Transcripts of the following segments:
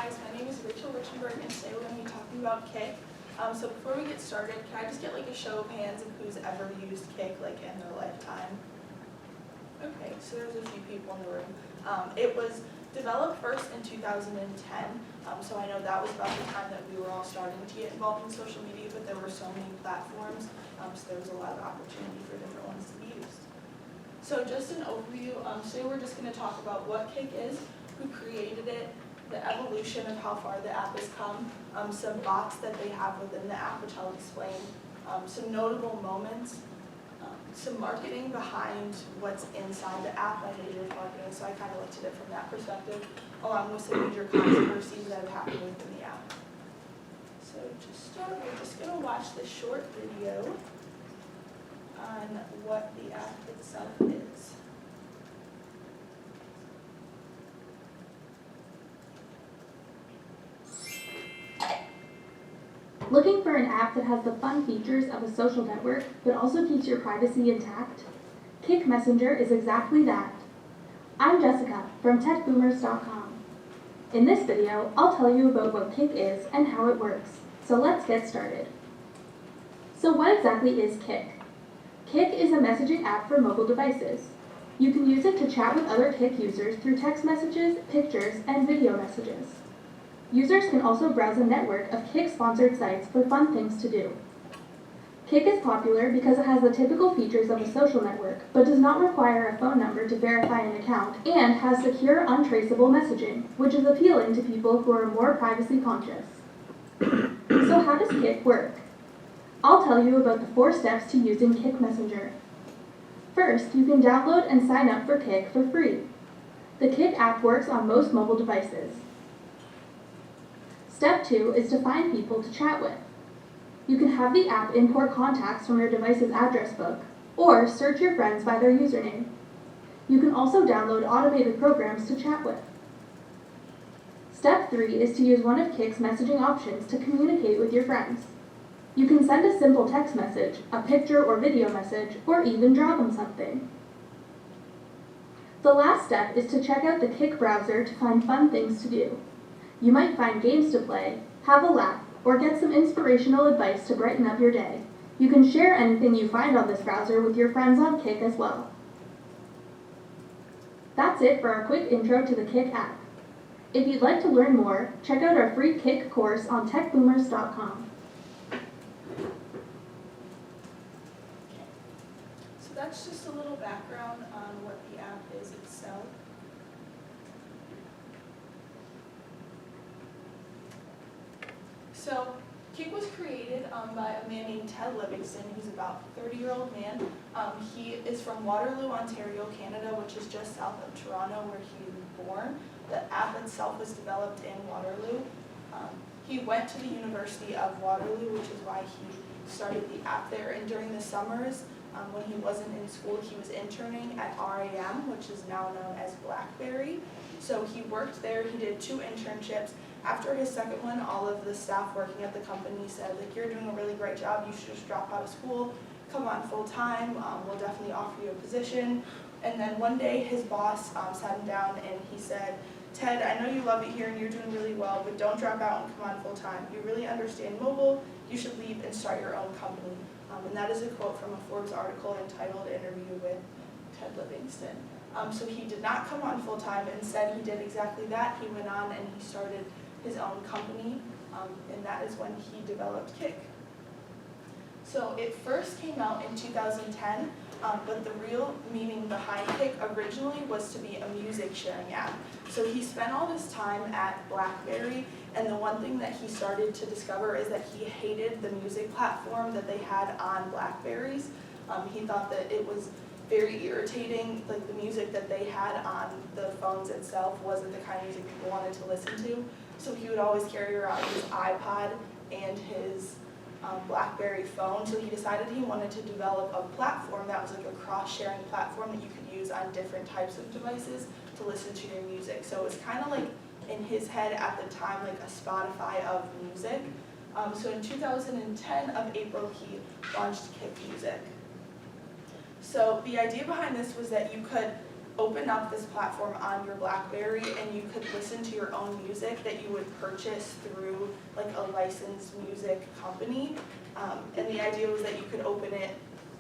guys, my name is Rachel Richenberg, and today we're going to be talking about Kik. So before we get started, can I just get like a show of hands of who's ever used Kik like in their lifetime? Okay, so there's a few people in the room. It was developed first in 2010, so I know that was about the time that we were all starting to get involved in social media, but there were so many platforms, so there was a lot of opportunity for different ones to be used. So just an overview, today we're just going to talk about what Kik is, who created it, the evolution of how far the app has come, some bots that they have within the app, which I'll explain, some notable moments, some marketing behind what's inside the app. I majored in marketing, so I kind of looked at it from that perspective, along with some major controversies that have happened within the app. So to start, we're just going to watch this short video on what the app itself is. Looking for an app that has the fun features of a social network, but also keeps your privacy intact? Kik Messenger is exactly that. I'm Jessica from techboomers.com. In this video, I'll tell you about what Kik is and how it works. So let's get started. So what exactly is Kik? Kik is a messaging app for mobile devices. You can use it to chat with other Kik users through text messages, pictures, and video messages. Users can also browse a network of Kik-sponsored sites for fun things to do. Kik is popular because it has the typical features of a social network, but does not require a phone number to verify an account, and has secure, untraceable messaging, which is appealing to people who are more privacy conscious. So how does Kik work? I'll tell you about the 4 steps to using Kik Messenger. First, you can download and sign up for Kik for free. The Kik app works on most mobile devices. Step 2 is to find people to chat with. You can have the app import contacts from your device's address book, or search your friends by their username. You can also download automated programs to chat with. Step 3 is to use one of Kik's messaging options to communicate with your friends. You can send a simple text message, a picture or video message, or even draw them something. The last step is to check out the Kik browser to find fun things to do. You might find games to play, have a laugh, or get some inspirational advice to brighten up your day. You can share anything you find on this browser with your friends on Kik as well. That's it for our quick intro to the Kik app. If you'd like to learn more, check out our free Kik course on techboomers.com. So that's just a little background on what the app is itself. So Kik was created by a man named Ted Livingston. He's about a 30-year-old man. He is from Waterloo, Ontario, Canada, which is just south of Toronto, where he was born. The app itself was developed in Waterloo. He went to the University of Waterloo, which is why he started the app there. And during the summers, when he wasn't in school, he was interning at RAM, which is now known as BlackBerry. So he worked there. He did 2 internships. After his second one, all of the staff working at the company said, like, you're doing a really great job, you should just drop out of school, come on full time, we'll definitely offer you a position. And then one day his boss sat him down and he said, Ted, I know you love it here and you're doing really well, but don't drop out and come on full time. You really understand mobile, you should leave and start your own company. And that is a quote from a Forbes article entitled Interview with Ted Livingston. So he did not come on full time, instead he did exactly that. He went on and he started his own company, and that is when he developed Kik. So it first came out in 2010, but the real meaning behind Kik originally was to be a music sharing app. So he spent all this time at BlackBerry, and the one thing that he started to discover is that he hated the music platform that they had on BlackBerries. He thought that it was very irritating, like the music that they had on the phones itself wasn't the kind of music people wanted to listen to. So he would always carry around his iPod and his BlackBerry phone. So he decided he wanted to develop a platform that was like a cross-sharing platform that you could use on different types of devices to listen to your music. So it was kind of like, in his head at the time, like a Spotify of music. So in 2010 of April, he launched Kik Music. So the idea behind this was that you could open up this platform on your BlackBerry and you could listen to your own music that you would purchase through like a licensed music company. And the idea was that you could open it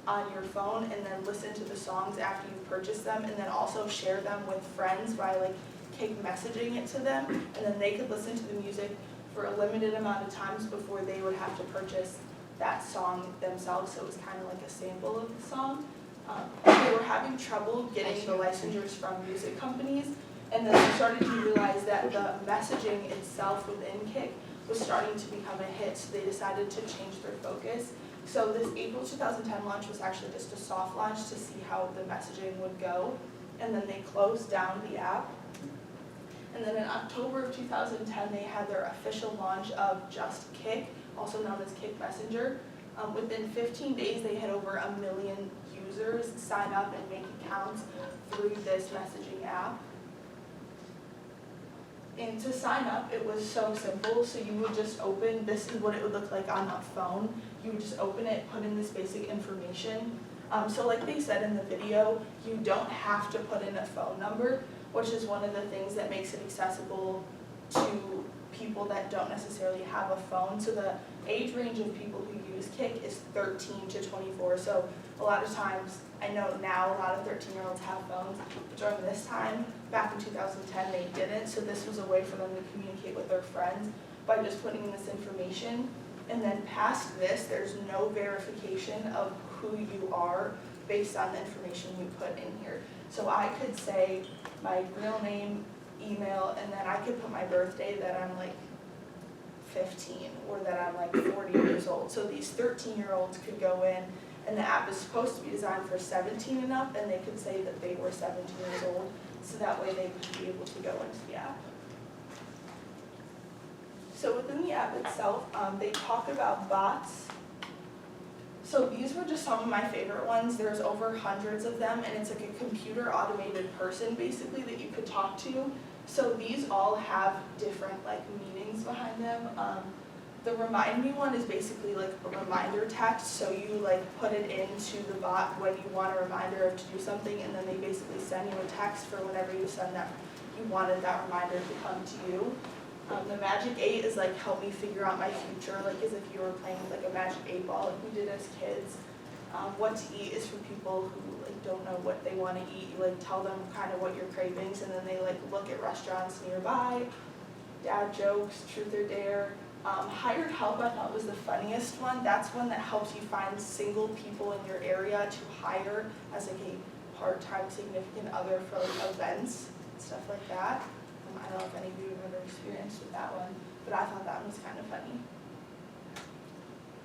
on your phone and then listen to the songs after you purchase them, and then also share them with friends by like Kik messaging it to them, and then they could listen to the music for a limited amount of times before they would have to purchase that song themselves. So it was kind of like a sample of the song. They were having trouble getting the licensures from music companies, and then they started to realize that the messaging itself within Kik was starting to become a hit, so they decided to change their focus. So this April 2010 launch was actually just a soft launch to see how the messaging would go, and then they closed down the app. And then in October of 2010, they had their official launch of just Kik, also known as Kik Messenger. Within 15 days, they had over 1 million users sign up and make accounts through this messaging app. And to sign up, it was so simple. So you would just open, this is what it would look like on a phone. You would just open it, put in this basic information. So like they said in the video, you don't have to put in a phone number, which is one of the things that makes it accessible to people that don't necessarily have a phone. So the age range of people who use Kik is 13 to 24. So a lot of times, I know now a lot of 13-year-olds have phones, but during this time, back in 2010, they didn't. So this was a way for them to communicate with their friends by just putting in this information. And then past this, there's no verification of who you are based on the information you put in here. So I could say my real name, email, and then I could put my birthday that I'm like 15 or that I'm like 40 years old. So these 13-year-olds could go in, and the app is supposed to be designed for 17 and up, and they could say that they were 17 years old, so that way they would be able to go into the app. So within the app itself, they talk about bots. So these were just some of my favorite ones. There's over hundreds of them, and it's like a computer automated person basically that you could talk to. So these all have different like meanings behind them. The remind me one is basically like a reminder text. So you like put it into the bot when you want a reminder of to do something, and then they basically send you a text for whenever you send that you wanted that reminder to come to you. The Magic 8 is like help me figure out my future, like as if you were playing like a Magic 8 ball like we did as kids. What to eat is for people who like don't know what they want to eat. You like tell them kind of what your cravings, and then they like look at restaurants nearby. Dad jokes, truth or dare. Hired help I thought was the funniest one. That's one that helps you find single people in your area to hire as like a part-time significant other for like events, stuff like that. I don't know if any of you have ever experienced with that one, but I thought that one was kind of funny.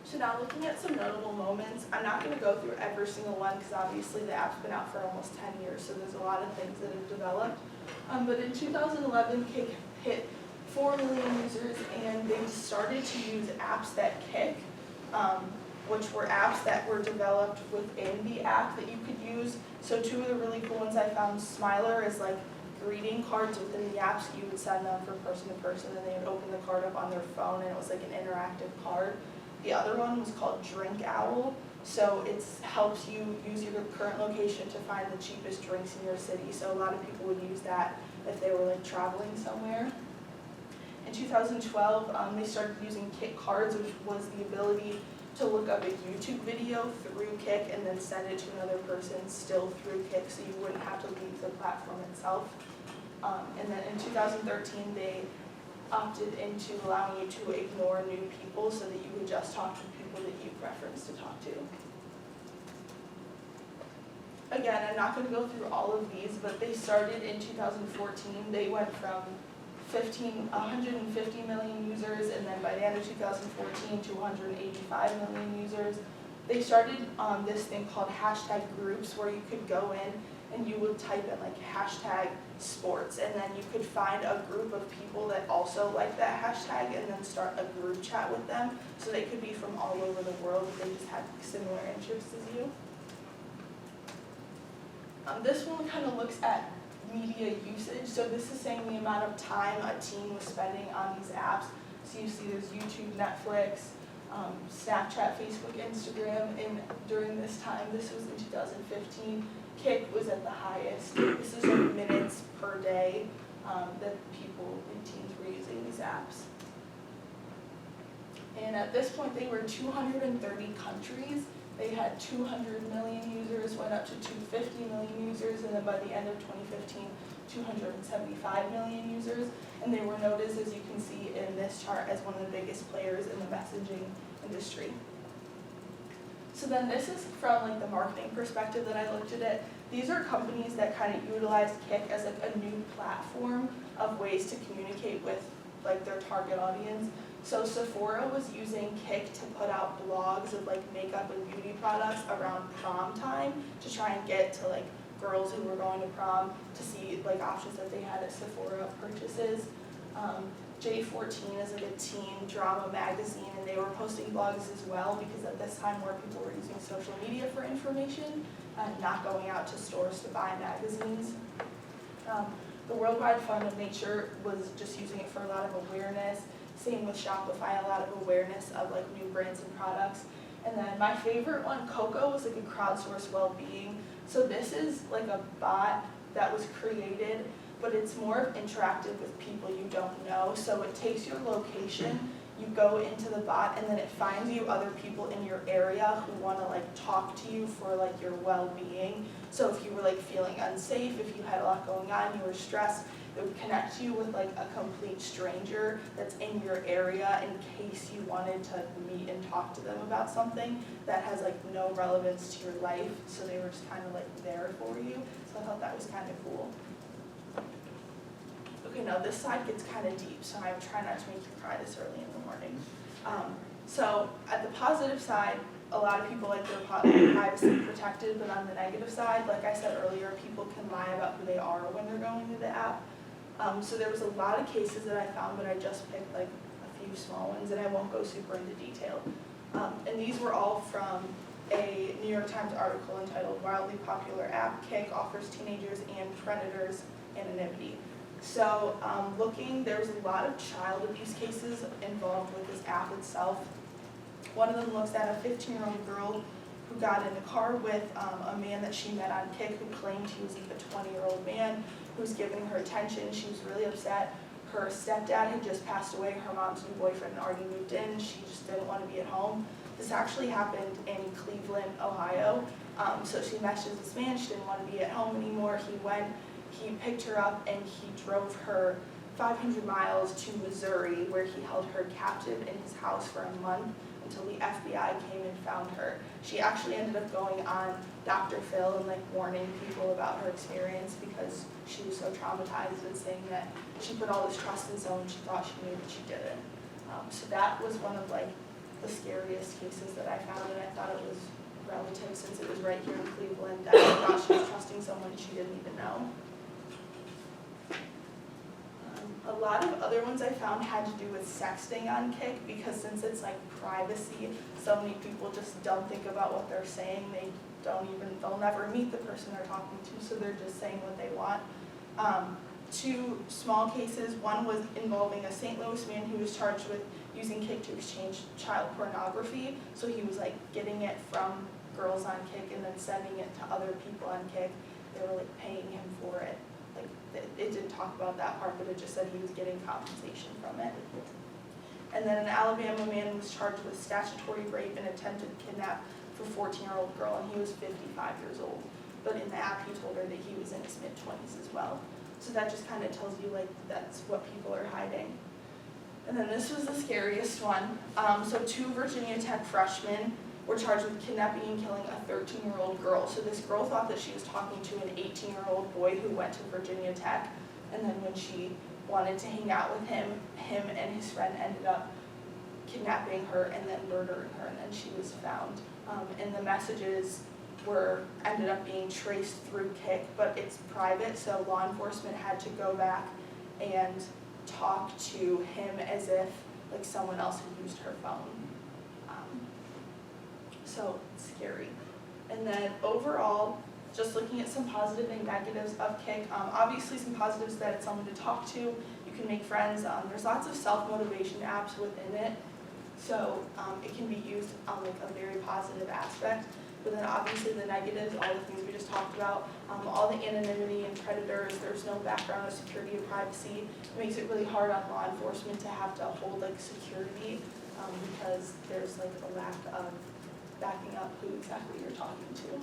So now looking at some notable moments, I'm not going to go through every single one because obviously the app's been out for almost 10 years, so there's a lot of things that have developed. But in 2011, Kik hit 4 million users, and they started to use apps that Kik, which were apps that were developed within the app that you could use. So 2 of the really cool ones I found, Smiler is like greeting cards within the apps. You would send them from person to person, and they would open the card up on their phone, and it was like an interactive card. The other one was called Drink Owl. So it helps you use your current location to find the cheapest drinks in your city. So a lot of people would use that if they were like traveling somewhere. In 2012, they started using Kik cards, which was the ability to look up a YouTube video through Kik and then send it to another person still through Kik, so you wouldn't have to leave the platform itself. And then in 2013, they opted into allowing you to ignore new people so that you would just talk to people that you preference to talk to. Again, I'm not going to go through all of these, but they started in 2014. They went from 150 million users, and then by the end of 2014 to 185 million users. They started this thing called hashtag groups, where you could go in and you would type in like hashtag sports, and then you could find a group of people that also like that hashtag and then start a group chat with them. So they could be from all over the world, but they just had similar interests as you. This one kind of looks at media usage. So this is saying the amount of time a teen was spending on these apps. So you see there's YouTube, Netflix, Snapchat, Facebook, Instagram. And during this time, this was in 2015, Kik was at the highest. This is like minutes per day that people and teens were using these apps. And at this point, they were 230 countries. They had 200 million users, went up to 250 million users, and then by the end of 2015, 275 million users. And they were noticed, as you can see in this chart, as one of the biggest players in the messaging industry. So then this is from like the marketing perspective that I looked at it. These are companies that kind of utilized Kik as like a new platform of ways to communicate with like their target audience. So Sephora was using Kik to put out blogs of like makeup and beauty products around prom time to try and get to like girls who were going to prom to see like options that they had at Sephora purchases. J14 is like a teen drama magazine, and they were posting blogs as well because at this time more people were using social media for information and not going out to stores to buy magazines. The Worldwide Fund of Nature was just using it for a lot of awareness. Same with Shopify, a lot of awareness of like new brands and products. And then my favorite one, Coco, was like a crowdsourced well-being. So this is like a bot that was created, but it's more interactive with people you don't know. So it takes your location, you go into the bot, and then it finds you other people in your area who want to like talk to you for like your well-being. So if you were like feeling unsafe, if you had a lot going on, you were stressed, it would connect you with like a complete stranger that's in your area in case you wanted to meet and talk to them about something that has like no relevance to your life. So they were just kind of like there for you. So I thought that was kind of cool. Okay, now this side gets kind of deep, so I try not to make you cry this early in the morning. So at the positive side, a lot of people like their privacy protected, but on the negative side, like I said earlier, people can lie about who they are when they're going to the app. So there was a lot of cases that I found, but I just picked like a few small ones, and I won't go super into detail. And these were all from a New York Times article entitled "Wildly Popular App, Kik Offers Teenagers and Predators Anonymity." So there was a lot of child abuse cases involved with this app itself. One of them looks at a 15-year-old girl who got in a car with a man that she met on Kik who claimed he was like a 20-year-old man who was giving her attention. She was really upset. Her stepdad had just passed away. Her mom's new boyfriend had already moved in. She just didn't want to be at home. This actually happened in Cleveland, Ohio. So she messaged this man. She didn't want to be at home anymore. He picked her up and he drove her 500 miles to Missouri, where he held her captive in his house for a month until the FBI came and found her. She actually ended up going on Dr. Phil and like warning people about her experience because she was so traumatized and saying that she put all this trust in someone she thought she knew, but she didn't. So that was one of like the scariest cases that I found, and I thought it was relative since it was right here in Cleveland that I thought she was trusting someone she didn't even know. A lot of other ones I found had to do with sexting on Kik because since it's like privacy, so many people just don't think about what they're saying. They'll never meet the person they're talking to, so they're just saying what they want. Two small cases, one was involving a St. Louis man who was charged with using Kik to exchange child pornography. So he was like getting it from girls on Kik and then sending it to other people on Kik. They were like paying him for it. Like it didn't talk about that part, but it just said he was getting compensation from it. And then an Alabama man was charged with statutory rape and attempted kidnap for a 14-year-old girl, and he was 55 years old. But in the app, he told her that he was in his mid-20s as well. So that just kind of tells you like that's what people are hiding. And then this was the scariest one. So two Virginia Tech freshmen were charged with kidnapping and killing a 13-year-old girl. So this girl thought that she was talking to an 18-year-old boy who went to Virginia Tech, and then when she wanted to hang out with him and his friend ended up kidnapping her and then murdering her, and then she was found. And the messages ended up being traced through Kik, but it's private, so law enforcement had to go back and talk to him as if like someone else had used her phone. So scary. And then overall, just looking at some positives and negatives of Kik. Obviously some positives that it's someone to talk to, you can make friends. There's lots of self-motivation apps within it, so it can be used on like a very positive aspect. But then obviously the negatives, all the things we just talked about, all the anonymity and predators, there's no background of security or privacy. It makes it really hard on law enforcement to have to hold like security because there's like a lack of backing up who exactly you're talking to.